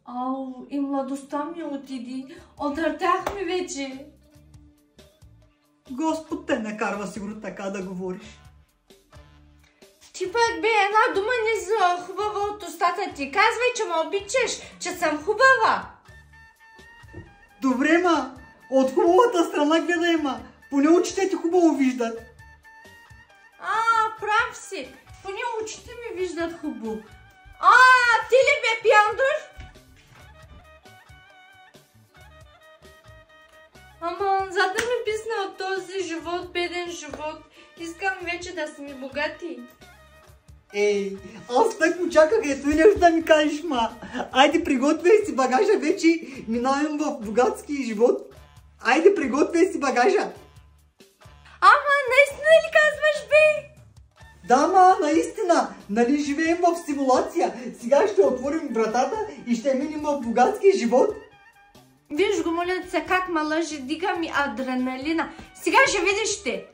Ау, и младостта ми отиди. Отъртях ми вече. Господ те накарва сигурно така да говориш. Ти пък бе, една дума не за хубава от устата ти. Казвай, че ме обичаш, че съм хубава. Добре, ма, от хубавата страна гледай, ма. Поне очите ти хубаво виждат. Прав си. Поне очите ми виждат хубаво. Ти ли бе, пяндор? Ама, за да ми писна от този живот, беден живот. Искам вече да сме богати. Ей, аз так очаках ето и нещо да ми кажеш, ма. Айде, приготвяй си багажа, вече минавам в богатски живот. Айде, приготвяй си багажа. Наистина ли казваш, бе? Да, ма, наистина. Нали живеем в симулация. Сега ще отворим вратата и ще минем в богатски живот. Виж го, моля се, как ме лъжи, дига ми адреналина. Сега ще видиш те.